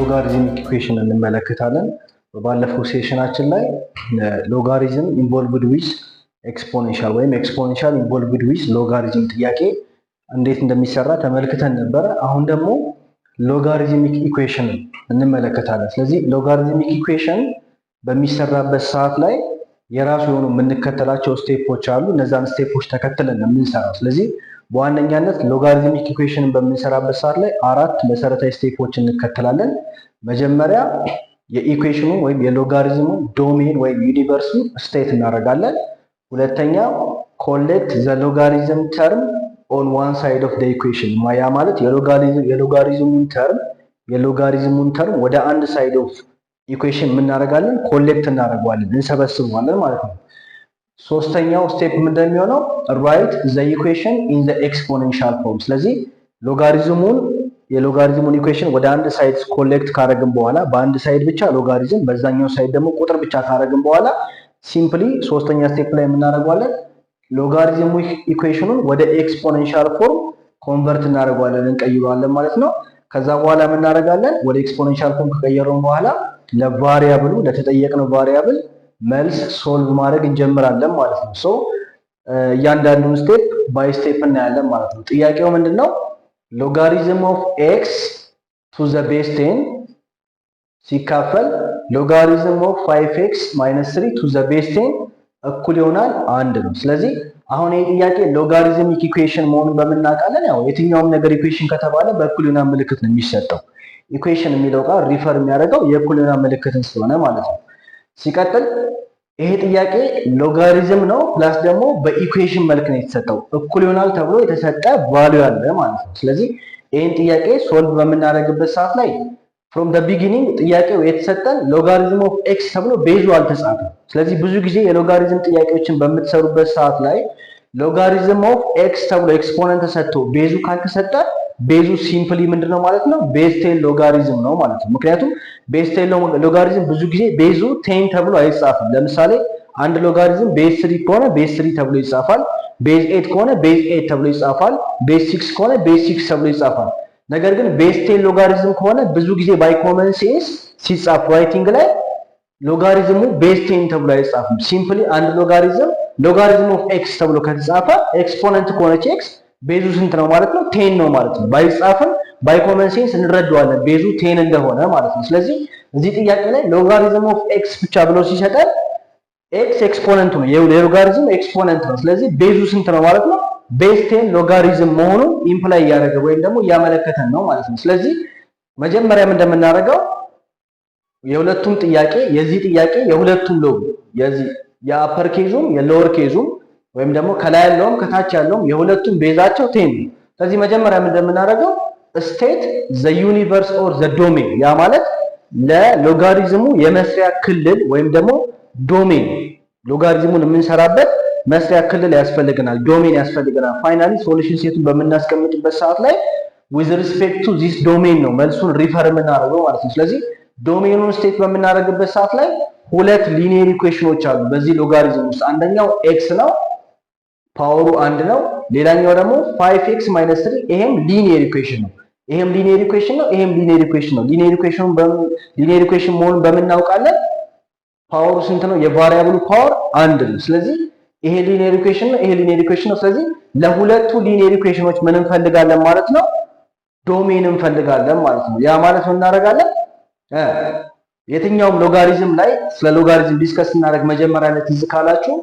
ሎጋሪዝሚክ ኢኩዌሽን እንመለከታለን። ባለፈው ሴሽናችን ላይ ሎጋሪዝም ኢንቮልቭድ ዊዝ ኤክስፖኔንሻል ወይም ኤክስፖኔንሻል ኢንቮልቭድ ዊዝ ሎጋሪዝም ጥያቄ እንዴት እንደሚሰራ ተመልክተን ነበረ። አሁን ደግሞ ሎጋሪዝሚክ ኢኩዌሽን እንመለከታለን። ስለዚህ ሎጋሪዝሚክ ኢኩዌሽን በሚሰራበት ሰዓት ላይ የራሱ የሆኑ የምንከተላቸው ስቴፖች አሉ። እነዛን ስቴፖች ተከትለን ነው የምንሰራው። ስለዚህ በዋነኛነት ሎጋሪዝሚክ ኢኩዌሽንን በምንሰራበት ሰዓት ላይ አራት መሰረታዊ ስቴፖች እንከተላለን። መጀመሪያ የኢኩዌሽኑ ወይም የሎጋሪዝሙ ዶሜን ወይም ዩኒቨርሱ ስቴት እናደርጋለን። ሁለተኛ ኮሌክት ዘ ሎጋሪዝም ተርም ኦን ዋን ሳይድ ኦፍ ዘ ኢኩዌሽን፣ ያ ማለት የሎጋሪዝሙን ተርም ወደ አንድ ሳይድ ኦፍ ኢኩዌሽን የምናደርጋለን፣ ኮሌክት እናደርገዋለን፣ እንሰበስበዋለን ማለት ነው። ሶስተኛው ስቴፕ ምንድን የሚሆነው ራይት ዘ ኢኩዌሽን ኢን ዘ ኤክስፖኔንሻል ፎርም። ስለዚህ የሎጋሪዝሙን ኢኩዌሽን ወደ አንድ ሳይድ ኮሌክት ካደረግን በኋላ በአንድ ሳይድ ብቻ ሎጋሪዝም በዛኛው ሳይድ ደግሞ ቁጥር ብቻ ካደረግን በኋላ ሲምፕሊ ሶስተኛ ስቴፕ ላይ የምናደርገዋለን ሎጋሪዝሙ ኢኩዌሽኑን ወደ ኤክስፖኔንሻል ፎርም ኮንቨርት እናደርገዋለን፣ እንቀይረዋለን ማለት ነው። ከዛ በኋላ የምናደርጋለን ወደ ኤክስፖኔንሻል ፎርም ከቀየረውን በኋላ ለቫሪያብሉ ለተጠየቅነው ቫሪያብል መልስ ሶልቭ ማድረግ እንጀምራለን ማለት ነው። ሶ እያንዳንዱን ስቴፕ ባይ ስቴፕ እናያለን ማለት ነው። ጥያቄው ምንድነው? ሎጋሪዝም ኦፍ ኤክስ ቱ ዘ ቤዝ 10 ሲካፈል ሎጋሪዝም ኦፍ 5x ማይነስ 3 ቱ ዘ ቤዝ 10 እኩል ይሆናል አንድ ነው። ስለዚህ አሁን ይሄ ጥያቄ ሎጋሪዝሚክ ኢኩዌሽን መሆኑን በምናውቃለን። ያው የትኛውም ነገር ኢኩዌሽን ከተባለ በእኩል ይሆናል ምልክት ነው የሚሰጠው። ኢኩዌሽን የሚለው ቃል ሪፈር የሚያደርገው የእኩል ይሆናል ምልክትን ስለሆነ ማለት ነው። ሲቀጥል ይሄ ጥያቄ ሎጋሪዝም ነው ፕላስ ደግሞ በኢኩዌሽን መልክ ነው የተሰጠው። እኩል ይሆናል ተብሎ የተሰጠ ቫልዩ አለ ማለት ነው። ስለዚህ ይሄን ጥያቄ ሶልቭ በምናደርግበት ሰዓት ላይ ፍሮም ዘ ቢጊኒንግ ጥያቄው የተሰጠን ሎጋሪዝም ኦፍ ኤክስ ተብሎ ቤዙ አልተጻፈም። ስለዚህ ብዙ ጊዜ የሎጋሪዝም ጥያቄዎችን በምትሰሩበት ሰዓት ላይ ሎጋሪዝም ኦፍ ኤክስ ተብሎ ኤክስፖነንት ተሰጥቶ ቤዙ ካልተሰጠ ቤዙ ሲምፕሊ ምንድነው ማለት ነው? ቤዝ 10 ሎጋሪዝም ነው ማለት ነው። ምክንያቱም ቤዝ 10 ሎጋሪዝም ብዙ ጊዜ ቤዙ 10 ተብሎ አይጻፍም። ለምሳሌ አንድ ሎጋሪዝም ቤዝ 3 ከሆነ ቤዝ 3 ተብሎ ይጻፋል። ቤዝ 8 ከሆነ ቤዝ 8 ተብሎ ይጻፋል። ቤዝ 6 ከሆነ ቤዝ 6 ተብሎ ይጻፋል። ነገር ግን ቤዝ 10 ሎጋሪዝም ከሆነ ብዙ ጊዜ ባይ ኮመን ሴንስ ሲጻፍ ራይቲንግ ላይ ሎጋሪዝሙ ቤዝ 10 ተብሎ አይጻፍም። ሲምፕሊ አንድ ሎጋሪዝም ኦፍ ኤክስ ተብሎ ከተጻፈ ኤክስፖነንት ከሆነች ኤክስ ቤዙ ስንት ነው ማለት ነው? 10 ነው ማለት ነው። ባይጻፍም ባይ ኮመን ሴንስ እንረዳዋለን ቤዙ 10 እንደሆነ ማለት ነው። ስለዚህ እዚህ ጥያቄ ላይ ሎጋሪዝም ኦፍ ኤክስ ብቻ ብሎ ሲሰጠን ኤክስ ኤክስፖነንቱ ነው፣ የሎጋሪዝም ኤክስፖነንት ነው። ስለዚህ ቤዙ ስንት ነው ማለት ነው? ቤዝ 10 ሎጋሪዝም መሆኑን ኢምፕላይ እያደረገ ወይም ደግሞ እያመለከተን ነው ማለት ነው። ስለዚህ መጀመሪያም እንደምናደርገው የሁለቱም ጥያቄ የዚህ ጥያቄ የሁለቱም ሎግ የዚህ የአፐር ኬዙም የሎወር ኬዙም ወይም ደግሞ ከላይ ያለውም ከታች ያለውም የሁለቱም ቤዛቸው 10 ነው። ስለዚህ መጀመሪያም እንደምናደርገው ስቴት ዘ ዩኒቨርስ ኦር ዘ ዶሜን፣ ያ ማለት ለሎጋሪዝሙ የመስሪያ ክልል ወይም ደግሞ ዶሜን ሎጋሪዝሙን የምንሰራበት መስሪያ ክልል ያስፈልገናል፣ ዶሜን ያስፈልገናል። ፋይናሊ ሶሉሽን ሴቱን በምናስቀምጥበት ሰዓት ላይ with respect to this domain ነው መልሱን ሪፈር የምናደርገው ማለት ነው። ስለዚህ ዶሜኑን ስቴት በምናደርግበት ሰዓት ላይ ሁለት ሊኒየር ኢኩዌሽኖች አሉ በዚህ ሎጋሪዝም ውስጥ። አንደኛው ኤክስ ነው ፓወሩ 1 ነው። ሌላኛው ደግሞ 5x - 3 ይሄም ሊኒየር ኢኩዌሽን ነው። ይሄም ሊኒየር ኢኩዌሽን ነው። ይሄም ሊኒየር ኢኩዌሽን ነው። ሊኒየር ኢኩዌሽን መሆኑን በምናውቃለን ፓወሩ ስንት ነው? የቫሪያብሉ ፓወር 1 ነው። ስለዚህ ይሄ ሊኒየር ኢኩዌሽን ነው፣ ይሄ ሊኒየር ኢኩዌሽን ነው። ስለዚህ ለሁለቱ ሊኒየር ኢኩዌሽኖች ምን እንፈልጋለን ማለት ነው? ዶሜን እንፈልጋለን ማለት ነው። ያ ማለት ምን እናደርጋለን? የትኛውም ሎጋሪዝም ላይ ስለ ሎጋሪዝም ዲስከስ እናደርግ መጀመሪያ ላይ ትዝ ካላችሁ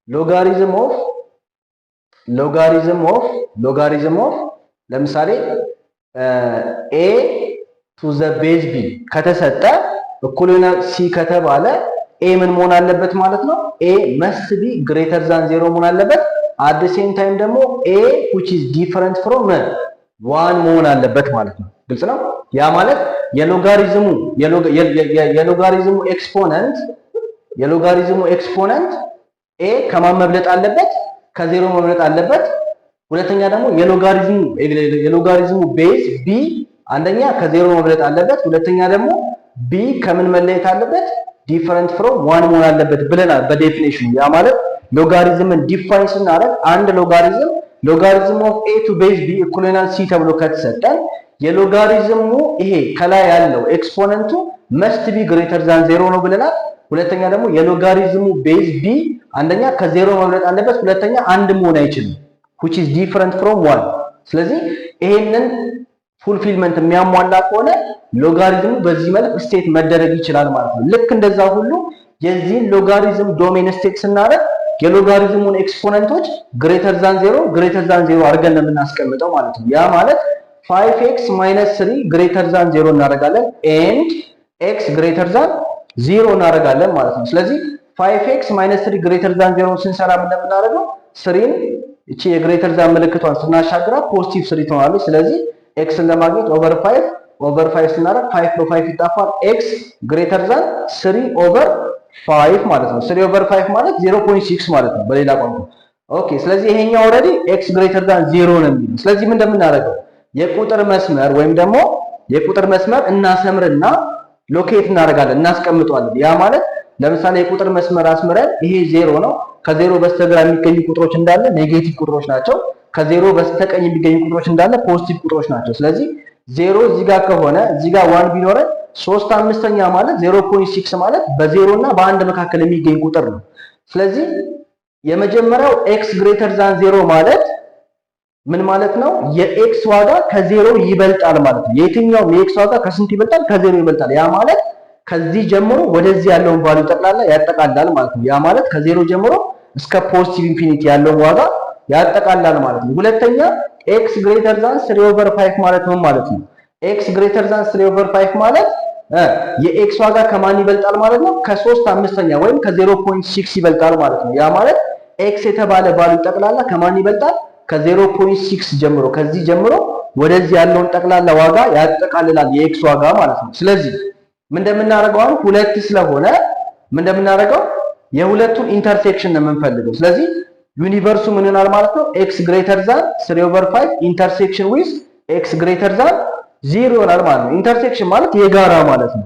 ሎጋሪዝም ኦፍ ለምሳሌ a to the base b ከተሰጠ እኩል ይሆናል c ከተባለ a ምን መሆን አለበት ማለት ነው? a must be greater than 0 መሆን አለበት። at the same time ደግሞ a which is different from 1 መሆን አለበት ማለት ነው። ግልጽ ነው? ያ ማለት የሎጋሪዝሙ ኤክስፖነንት a ከማን መብለጥ አለበት? ከዜሮ መብለጥ አለበት። ሁለተኛ ደግሞ የሎጋሪዝሙ ቤዝ b አንደኛ ከዜሮ መብለጥ አለበት። ሁለተኛ ደግሞ b ከምን መለየት አለበት? ዲፈረንት ፍሮም 1 መሆን አለበት ብለናል በዴፊኒሽኑ። ያ ማለት ሎጋሪዝምን ዲፋይን ስናደርግ አንድ ሎጋሪዝም ኦፍ a to base b equal to c ተብሎ ከተሰጠን የሎጋሪዝሙ ይሄ ከላይ ያለው ኤክስፖነንቱ መስት ቢ ግሬተር ዛን 0 ነው ብለናል። ሁለተኛ ደግሞ የሎጋሪዝሙ ቤዝ ቢ አንደኛ ከዜሮ መብለጥ አለበት፣ ሁለተኛ አንድ መሆን አይችልም which is different from 1። ስለዚህ ይሄንን ፉልፊልመንት የሚያሟላ ከሆነ ሎጋሪዝሙ በዚህ መልክ ስቴት መደረግ ይችላል ማለት ነው። ልክ እንደዛ ሁሉ የዚህን ሎጋሪዝም ዶሜን ስቴት ስናደርግ የሎጋሪዝሙን ኤክስፖነንቶች ግሬተር ዛን 0 አድርገን ነው የምናስቀምጠው ማለት ነው። ያ ማለት 5x - 3 ግሬተር ዛን 0 እናደርጋለን ኤንድ x ግሬተር ዛን 0 እናደርጋለን ማለት ነው። ስለዚህ 5x - 3 ግሬተር ዛን 0 ስንሰራ ምን እንደምናደርገው 3ን እቺ የግሬተር ዛን ምልክቷን ስናሻግራት ፖዚቲቭ 3 ትሆናለች። ስለዚህ x ለማግኘት ኦቨር 5 ስናደርግ 5 በ5 ይጣፋል x ግሬተር ዛን 3 ኦቨር 5 ማለት ነው። 3 ኦቨር 5 ማለት 0.6 ማለት ነው በሌላ ቋንቋ። ኦኬ ስለዚህ ይሄኛው ኦልሬዲ x ግሬተር ዛን 0 ነው የሚለው። ስለዚህ ምን እንደምናደርገው የቁጥር መስመር ወይም ደግሞ የቁጥር መስመር እናሰምርና ሎኬት እናደርጋለን እናስቀምጠዋለን። ያ ማለት ለምሳሌ የቁጥር መስመር አስምረን ይሄ 0 ነው፣ ከዜሮ በስተግራ የሚገኙ ቁጥሮች እንዳለ ኔጌቲቭ ቁጥሮች ናቸው፣ ከዜሮ በስተቀኝ የሚገኙ ቁጥሮች እንዳለ ፖዚቲቭ ቁጥሮች ናቸው። ስለዚህ 0 እዚህ ጋር ከሆነ እዚህ ጋር 1 ቢኖረን 3/5 ማለት 0.6 ማለት በ0 እና በ1 መካከል የሚገኝ ቁጥር ነው። ስለዚህ የመጀመሪያው x ግሬተር ዛን 0 ማለት ምን ማለት ነው? የኤክስ ዋጋ ከዜሮ ይበልጣል ማለት ነው። የትኛውም የኤክስ ዋጋ ከስንት ይበልጣል? ከዜሮ ይበልጣል። ያ ማለት ከዚህ ጀምሮ ወደዚህ ያለውን ቫልዩ ጠቅላላ ያጠቃልላል ማለት ነው። ያ ማለት ከዜሮ ጀምሮ እስከ ፖዚቲቭ ኢንፊኒቲ ያለውን ዋጋ ያጠቃልላል ማለት ነው። ሁለተኛ ኤክስ ግሬተር ዛን 3/5 ማለት ነው ማለት ነው። ኤክስ ግሬተር ዛን 3/5 ማለት የኤክስ ዋጋ ከማን ይበልጣል ማለት ነው? ከ3/5 ወይም ከ0.6 ይበልጣል ማለት ነው። ያ ማለት ኤክስ የተባለ ቫልዩ ጠቅላላ ከማን ይበልጣል? ከ0.6 ጀምሮ ከዚህ ጀምሮ ወደዚህ ያለውን ጠቅላላ ዋጋ ያጠቃልላል የኤክስ ዋጋ ማለት ነው። ስለዚህ ምን እንደምናደርገው አሁን ሁለት ስለሆነ ምን እንደምናደርገው የሁለቱን ኢንተርሴክሽን ነው የምንፈልገው። ስለዚህ ዩኒቨርሱ ምን ይሆናል ማለት ነው? ኤክስ ግሬተር ዛን 3/5 ኢንተርሴክሽን ዊዝ ኤክስ ግሬተር ዛን 0 ይሆናል ማለት ነው። ኢንተርሴክሽን ማለት የጋራ ማለት ነው።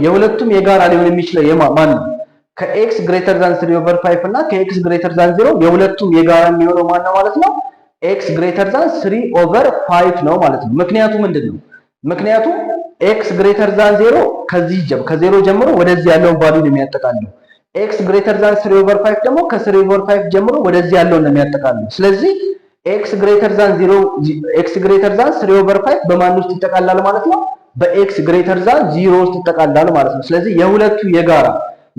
የሁለቱም የጋራ ሊሆን የሚችለው ማን ነው? ከኤክስ ግሬተር ዛን 3/5 እና ከኤክስ ግሬተር ዛን 0 የሁለቱም የጋራ የሚሆነው ማን ነው ማለት ነው? ኤክስ ግሬተር ዛን 3/5 ነው ማለት ነው። ምክንያቱ ምንድነው? ምክንያቱ ኤክስ ግሬተር ዛን 0 ከዜሮ ጀምሮ ወደዚህ ያለውን ቫልዩ ነው የሚያጠቃልለው። ኤክስ ግሬተር ዛን 3/5 ደግሞ ከ3/5 ጀምሮ ወደዚህ ያለውን ነው የሚያጠቃልለው። ስለዚህ ኤክስ ግሬተር ዛን 3/5 በማን ውስጥ ይጠቃልላል ማለት ነው? በኤክስ ግሬተር ዛን 0 ውስጥ ይጠቃልላል ማለት ነው። ስለዚህ የሁለቱ የጋራ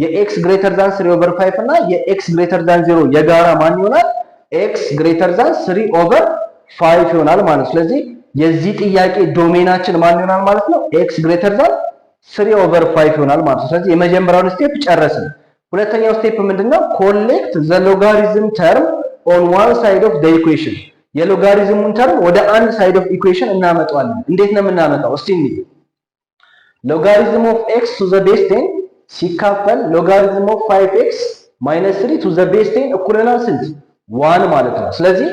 የኤክስ ግሬተር ዛን 3/5 እና የኤክስ ግሬተር ዛን 0 የጋራ ማን ይሆናል? ኤክስ ግሬተር ዛን 3/5 ይሆናል ማለት ነው። ስለዚህ የዚህ ጥያቄ ዶሜናችን ማን ይሆናል ማለት ነው? ኤክስ ግሬተር ዛን 3/5 ይሆናል ማለት ነው። ስለዚህ የመጀመሪያውን ስቴፕ ጨረስን። ሁለተኛው ስቴፕ ምንድነው? ኮሌክት ዘ ሎጋሪዝም ተርም ኦን ዋን ሳይድ ኦፍ ዘ ኢኩዌሽን። የሎጋሪዝሙን ተርም ወደ አንድ ሳይድ ኦፍ ኢኩዌሽን እናመጣዋለን። እንዴት ነው የምናመጣው? እስቲ እንይ። ሎጋሪዝም ኦፍ ኤክስ ቱ ዘ ቤዝ 10 ሲካፈል ሎጋሪዝም ኦፍ 5x - 3 ቱ ዘ ቤዝ 10 እኩል ይሆናል ስንት? 1 ማለት ነው። ስለዚህ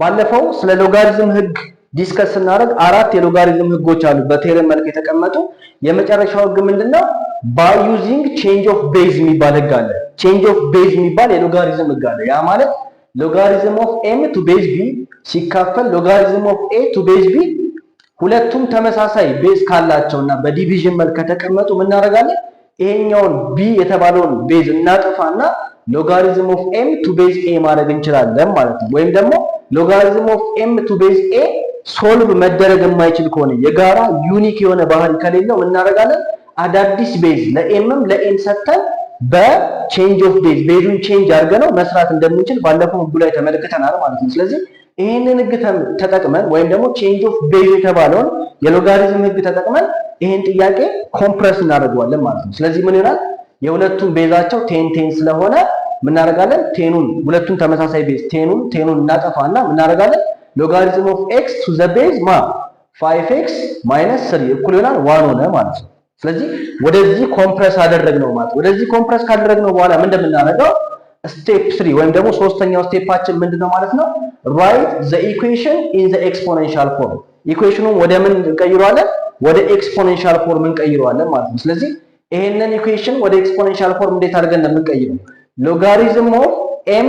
ባለፈው ስለ ሎጋሪዝም ህግ ዲስከስ ስናደርግ አራት የሎጋሪዝም ህጎች አሉ በቴረም መልክ የተቀመጡ። የመጨረሻው ህግ ምንድነው? ባይ ዩዚንግ ቼንጅ ኦፍ ቤዝ የሚባል ህግ አለ። ቼንጅ ኦፍ ቤዝ የሚባል የሎጋሪዝም ህግ አለ። ያ ማለት ሎጋሪዝም ኦፍ ኤም ቱ ቤዝ ቢ ሲካፈል ሎጋሪዝም ኦፍ ኤ ቱ ቤዝ ቢ ሁለቱም ተመሳሳይ ቤዝ ካላቸውና በዲቪዥን መልክ ከተቀመጡ ምን እናደርጋለን? ይሄኛውን ቢ የተባለውን ቤዝ እናጠፋና ሎጋሪዝም ኦፍ ኤም ቱ ቤዝ ኤ ማድረግ እንችላለን ማለት ነው። ወይም ደግሞ ሎጋሪዝም ኦፍ ኤም ቱ ቤዝ ኤ ሶልቭ መደረግ የማይችል ከሆነ የጋራ ዩኒክ የሆነ ባህሪ ከሌለው ምን እናደርጋለን? አዳዲስ ቤዝ ለኤምም ለኤን ሰጥተን በቼንጅ ኦፍ ቤዝ ቤዙን ቼንጅ አድርገነው መስራት እንደምንችል ባለፈው ህጉ ላይ ተመልክተናል ማለት ነው። ስለዚህ ይሄንን ህግ ተጠቅመን ወይም ደግሞ ቼንጅ ኦፍ ቤዝ የተባለውን የሎጋሪዝም ህግ ተጠቅመን ይሄን ጥያቄ ኮምፕረስ እናደርገዋለን ማለት ነው። ስለዚህ ምን ይሆናል? የሁለቱም ቤዛቸው 10 ስለሆነ ምን እናደርጋለን? ሁለቱም ተመሳሳይ ቤዝ ቴኑን እናጠፋና ምን እናደርጋለን? ሎጋሪዝም ኦፍ ኤክስ ቱ ዘ ቤዝ 5x - 3 እኩል ይሆናል 1 ሆነ ማለት ነው። ስለዚህ ወደዚህ ኮምፕረስ አደረግነው ማለት ወደዚህ ኮምፕረስ ካደረግነው በኋላ ምን እንደምናደርገው ስቴፕ 3 ወይም ደግሞ ሶስተኛው ስቴፓችን ምንድነው ማለት ነው? ራይት ዘ ኢኩዌሽን ኢን ዘ ኤክስፖኔንሻል ፎርም። ኢኩዌሽኑን ወደ ምን እንቀይረዋለን? ወደ ኤክስፖኔንሻል ፎርም እንቀይረዋለን ማለት ነው። ስለዚህ ይሄንን ኢኩዌሽን ወደ ኤክስፖኔንሻል ፎርም እንዴት አድርገን እንደምንቀይረው ሎጋሪዝም ኦፍ ኤም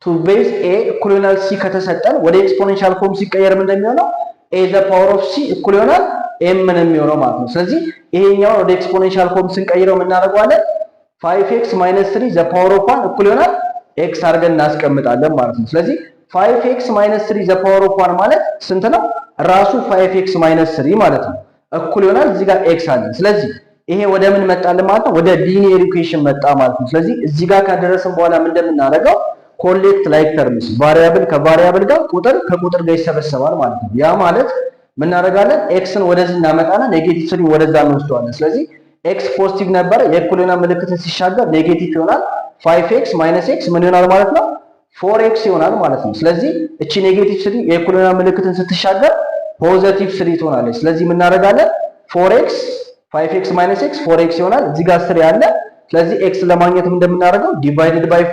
ቱ ቤዝ ኤ እኩል ይሆናል ሲ ከተሰጠን ወደ ኤክስፖኔንሻል ፎርም ሲቀየር ምን እንደሚሆነው? a the power of c እኩል ይሆናል m ነው የሚሆነው ማለት ነው። ስለዚህ ይሄኛው ወደ ኤክስፖኔንሻል ፎርም ስንቀይረው ምን እናደርገዋለን? 5x - 3 the power of 1 እኩል ይሆናል x አድርገን እናስቀምጣለን ማለት ነው። ስለዚህ 5x - 3 the power of 1 ማለት ስንት ነው? ራሱ 5x - 3 ማለት ነው። እኩል ይሆናል እዚህ ጋር x አለ። ስለዚህ ይሄ ወደ ምን መጣልን ማለት ነው? ወደ ሊኒየር ኢኩዌሽን መጣ ማለት ነው። ስለዚህ እዚህ ጋር ካደረስን በኋላ ምን እንደምናደርገው ኮሌክት ላይክ ተርምስ ቫሪያብል ከቫሪያብል ጋር ቁጥር ከቁጥር ጋር ይሰበሰባል ማለት ነው። ያ ማለት ምን እናደርጋለን? ኤክስን ወደዚህ እናመጣና ኔጌቲቭ 3 ወደዛ እንወስደዋለን። ስለዚህ ኤክስ ፖዚቲቭ ነበረ የእኩልና ምልክትን ሲሻገር ኔጌቲቭ ይሆናል። 5x - x ምን ይሆናል ማለት ነው? 4x ይሆናል ማለት ነው። ስለዚህ እቺ ኔጌቲቭ 3 የእኩልና ምልክትን ስትሻገር ፖዚቲቭ 3 ትሆናለች። ስለዚህ ምን እናደርጋለን? 4x 5x - x 4x ይሆናል። እዚህ ጋር 3 ያለ። ስለዚህ x ለማግኘት እንደምናደርገው ዲቫይድድ ባይ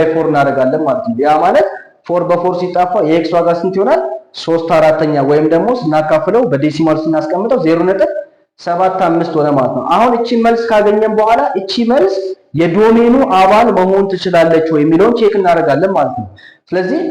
4 እናደርጋለን ማለት ነው። ያ ማለት 4 በ4 ሲጣፋ የx ዋጋ ስንት ይሆናል? 3/4 ወይም ደግሞ ስናካፍለው በዴሲማል ስናስቀምጠው 0.75 ሆነ ማለት ነው። አሁን እቺ መልስ ካገኘን በኋላ እቺ መልስ የዶሜኑ አባል መሆን ትችላለች ወይ የሚለውን ቼክ እናደርጋለን ማለት ነው። ስለዚህ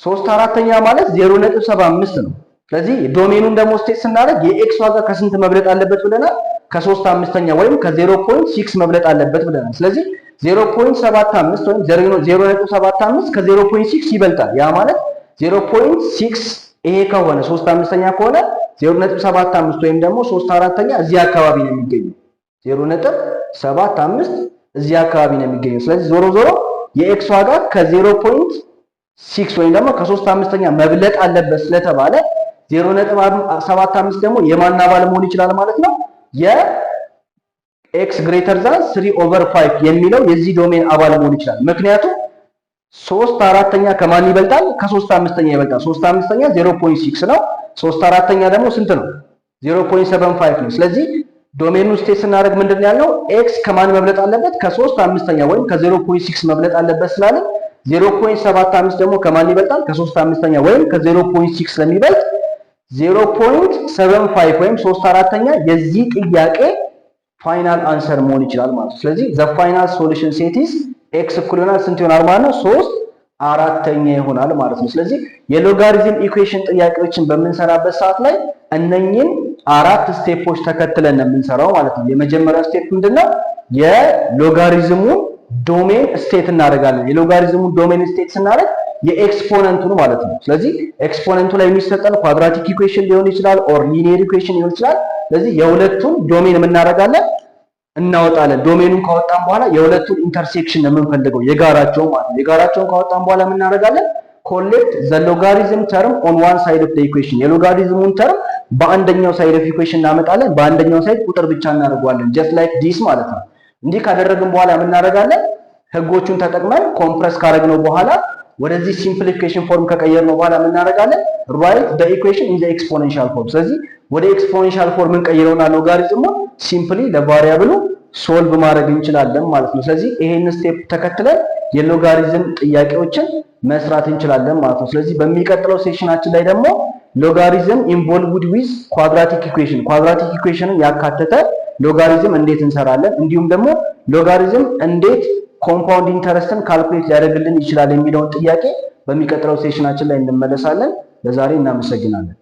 3/4 ማለት 0.75 ነው። ስለዚህ ዶሜኑን ደግሞ ስቴት ስናደርግ የኤክስ ዋጋ ከስንት መብለጥ አለበት ብለናል? ከ3/5 ወይም ከ0.6 መብለጥ አለበት ብለናል። ስለዚህ 0.75 ወይም 0.75 ከ0.6 ይበልጣል። ያ ማለት 0.6 ይሄ ከሆነ 3/5 ከሆነ 0.75 ወይም ደግሞ 3/4 እዚህ አካባቢ ነው የሚገኘው። 0.75 እዚህ አካባቢ ነው የሚገኘው። ስለዚህ ዞሮ ዞሮ የኤክስ ዋጋ ከ0.6 ወይም ደግሞ ከ3/5 መብለጥ አለበት ስለተባለ 0.75 ደግሞ የማን አባል መሆን ይችላል ማለት ነው? የኤክስ ግሬተር ዛን 3/5 የሚለው የዚህ ዶሜን አባል መሆን ይችላል። ምክንያቱም 3/4 ከማን ይበልጣል? ከ3/5 ይበልጣል። 3/5 0.6 ነው። 3/4 ደግሞ ስንት ነው? 0.75 ነው። ስለዚህ ዶሜኑን ስቴት ስናደርግ ምንድን ነው ያለው? ኤክስ ከማን መብለጥ አለበት? ከ3/5 ወይም ከ0.6 መብለጥ አለበት ስላለ 0.75 ደግሞ ከማን ይበልጣል? ከ3/5 ወይም ከ0.6 ስለሚበልጥ 0.75 ወይም 3/4 የዚህ ጥያቄ ፋይናል አንሰር መሆን ይችላል ማለት ነው። ስለዚህ ዘ ፋይናል ሶሉሽን ሴት ኢዝ ኤክስ እኩል ይሆናል ስንት ይሆናል ማለት ነው? 3/4 ይሆናል ማለት ነው። ስለዚህ የሎጋሪዝም ኢኩዌሽን ጥያቄዎችን በምንሰራበት ሰዓት ላይ እነኚህን 4 ስቴፖች ተከትለን ነው የምንሰራው ማለት ነው። የመጀመሪያው ስቴፕ ምንድነው? የሎጋሪዝሙን ዶሜን ስቴት እናደርጋለን። የሎጋሪዝሙን ዶሜን ስቴት ስናደርግ የኤክስፖነንቱን ማለት ነው። ስለዚህ ኤክስፖነንቱ ላይ የሚሰጠን ኳድራቲክ ኢኩዌሽን ሊሆን ይችላል ኦር ሊኒየር ኢኩዌሽን ሊሆን ይችላል። ስለዚህ የሁለቱን ዶሜን እናደርጋለን እናወጣለን። ዶሜኑን ካወጣን በኋላ የሁለቱን ኢንተርሴክሽን ነው የምንፈልገው የጋራቸውን ማለት ነው። የጋራቸውን ካወጣን በኋላ ምን እናደርጋለን? ኮሌክት ዘ ሎጋሪዝም ተርም ኦን ዋን ሳይድ ኦፍ ዘ ኢኩዌሽን። የሎጋሪዝሙን ተርም በአንደኛው ሳይድ ኦፍ ኢኩዌሽን እናመጣለን። በአንደኛው ሳይድ ቁጥር ብቻ እናደርገዋለን ጀስት ላይክ ዲስ ማለት ነው። እንዲህ ካደረግን በኋላ ምን እናደርጋለን? ህጎቹን ተጠቅመን ኮምፕረስ ካደረግነው በኋላ ወደዚህ ሲምፕሊፊኬሽን ፎርም ከቀየርነው በኋላ ምን እናደርጋለን? ራይት ዘ ኢኩዌሽን ኢን ዘ ኤክስፖኔንሻል ፎርም። ስለዚህ ወደ ኤክስፖኔንሻል ፎርም እንቀይረውና ሎጋሪዝሙን ሲምፕሊ ለቫሪያብሉ ሶልቭ ማድረግ እንችላለን ማለት ነው። ስለዚህ ይሄን ስቴፕ ተከትለን የሎጋሪዝም ጥያቄዎችን መስራት እንችላለን ማለት ነው። ስለዚህ በሚቀጥለው ሴሽናችን ላይ ደግሞ ሎጋሪዝም ኢንቮልቭድ ዊዝ ኳድራቲክ ኢኩዌሽን፣ ኳድራቲክ ኢኩዌሽንን ያካተተ ሎጋሪዝም እንዴት እንሰራለን፣ እንዲሁም ደግሞ ሎጋሪዝም እንዴት ኮምፓውንድ ኢንተረስትን ካልኩሌት ሊያደርግልን ይችላል የሚለውን ጥያቄ በሚቀጥለው ሴሽናችን ላይ እንመለሳለን። ለዛሬ እናመሰግናለን።